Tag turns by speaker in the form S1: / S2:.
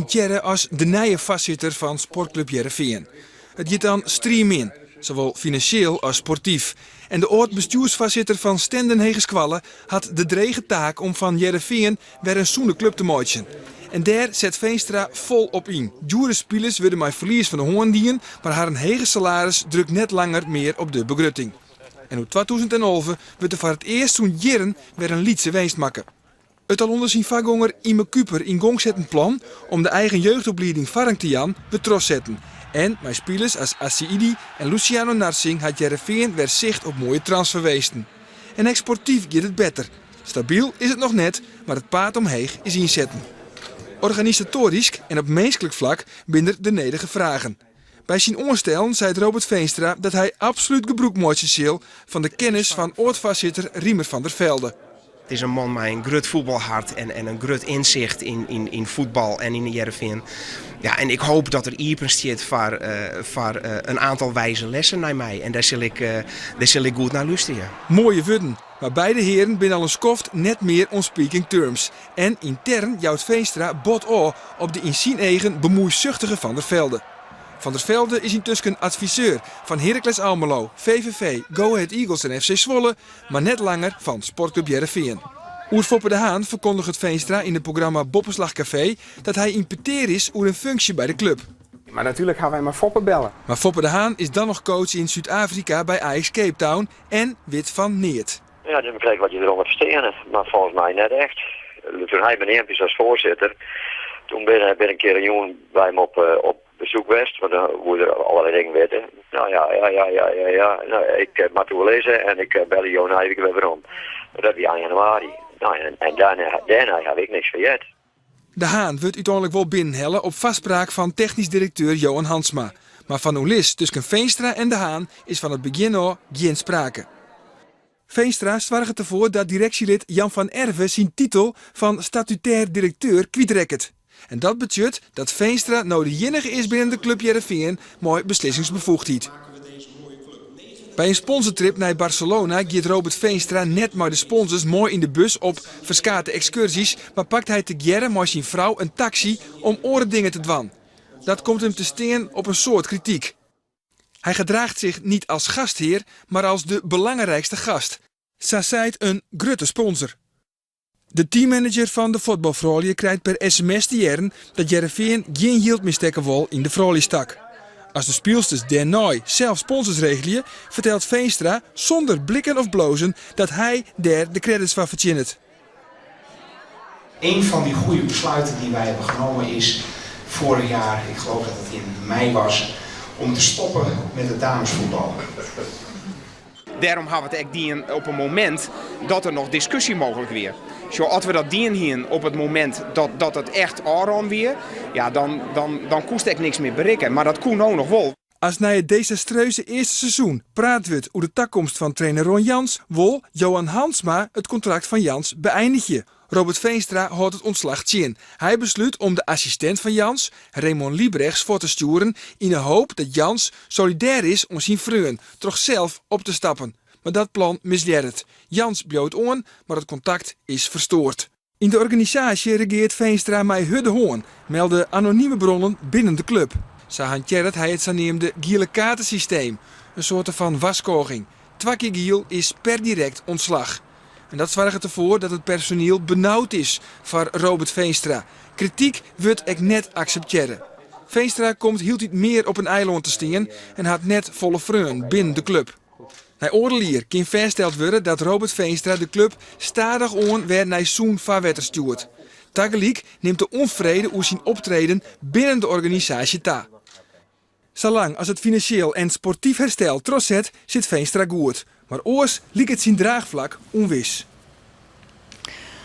S1: Tjerre als de nieuwe voorzitter van Sportclub Heerenveen. Het gaat dan stream in, zowel financieel als sportief. En de oud-bestuursvoorzitter van Stenden Hegeskwallen had de drege taak om van Heerenveen weer een zoene club te maken. En daar zet Veenstra vol op in. Dure spelers worden met verlies van de hoorn dienen, maar haar een hege salaris drukt net langer meer op de begrutting. En in 2011 wordt er voor het eerst zo'n jaren weer een liedse winst maken. Het al onder zijn vagonger Ime Kuper in gang zet een plan om de eigen jeugdopleiding Varangtian betros zetten. En mijn spelers als Assaidi en Luciano Narsing had Heerenveen weer zicht op mooie transferweesten. En exportief gaat het beter. Stabiel is het nog net, maar het paard omheeg is inzetten. Organisatorisch en op menselijk vlak binnen de nedige vragen. Bij zijn oorstellen zei Robert Veenstra dat hij absoluut gebruik maakt zal van de kennis van oud-voorzitter Riemer van der Velde.
S2: Het is een man met een groot voetbalhart en een groot inzicht in voetbal en in de Heerenveen. Ja, en ik hoop dat er iepen zit voor een aantal wijze lessen naar mij. En daar zal ik goed naar luisteren.
S1: Mooie woorden, maar beide heren binnen al een skoft net meer on speaking terms. En intern jouwt Veenstra bot op de in zijn eigen bemoeizuchtige Van der Velde. Van der Velde is intussen adviseur van Heracles Almelo, VVV, Go Ahead Eagles en FC Zwolle, maar net langer van Sportclub Heerenveen. Oer Foppe de Haan verkondigt Veenstra in het programma Boppenslag Café dat hij impeteer is oer een functie bij de club.
S3: Maar natuurlijk gaan wij maar Foppe bellen.
S1: Maar Foppe de Haan is dan nog coach in Zuid-Afrika bij Ajax Cape Town en wit van Neert.
S4: Ja, dan krijg ik wat je eronder verstehen, maar volgens mij net echt. Toen hij benoemd is als voorzitter, toen ben ik een keer een jongen bij hem op bezoek geweest, want dan worden er allerlei dingen weten. Nou ja. Nou, ik mag toe lezen en ik bel je Johan Eijwijk weer om. Dat is aan januari. Nou, en daarna heb ik niks vergeten.
S1: De Haan wordt uiteindelijk wel binnenhellen op vastspraak van technisch directeur Johan Hansma. Maar van Oelis tussen Veenstra en de Haan is van het begin al geen sprake. Veenstra zorgt ervoor dat directielid Jan van Erven zijn titel van statutair directeur kwijtrekt. En dat betekent dat Veenstra nou de enige is binnen de club Heerenveen mooi beslissingsbevoegdheid. Bij een sponsortrip naar Barcelona gaat Robert Veenstra net met de sponsors mooi in de bus op verskate excursies, maar pakt hij together met zijn vrouw een taxi om oorendingen te dwan. Dat komt hem te steen op een soort kritiek. Hij gedraagt zich niet als gastheer, maar als de belangrijkste gast. Zo zei een grote sponsor. De teammanager van de voetbalvrouwen krijgt per sms te jaren dat Heerenveen geen geld meer stekken wil in de vrouwenstak. Als de speelsters daarna zelf sponsors regelen, vertelt Veenstra zonder blikken of blozen dat hij daar de credits van verdient.
S5: Een van die goede besluiten die wij hebben genomen is vorig jaar, ik geloof dat het in mei was, om te stoppen met het damesvoetbal.
S2: Daarom hebben we het echt op een moment dat er nog discussie mogelijk weer. Zo, als we dat dienen hier op het moment dat het echt aan weer, ja, dan koest ik niks meer bereiken. Maar dat kon ook nog wel.
S1: Als na het desastreuze eerste seizoen praat we over de takkomst van trainer Ron Jans, wil Johan Hansma het contract van Jans beëindigen. Robert Veenstra houdt het ontslag zien. Hij besluit om de assistent van Jans, Raymond Liebrechts, voor te sturen in de hoop dat Jans solidair is om zijn vrienden toch zelf op te stappen. Maar dat plan misleert. Jans biedt aan, maar het contact is verstoord. In de organisatie regeert Veenstra met hudde hoorn, melden anonieme bronnen binnen de club. Zo hanteert hij het zogenaamde gele kaartensysteem, een soort van waskoging. 2 keer giel is per direct ontslag. En dat zorgt ervoor dat het personeel benauwd is voor Robert Veenstra. Kritiek wordt ek net accepteren. Veenstra komt hield niet meer op een eiland te staan en had net volle vreun binnen de club. Hij oordelier kan vaststeld worden dat Robert Veenstra de club stadig aan weer naar zo'n vaarwetter stuurt. Tegelijk neemt de onvrede oer zijn optreden binnen de organisatie ta. Zolang als het financieel en sportief herstel trots zet, zit Veenstra goed. Maar oors liep het zijn draagvlak onwis.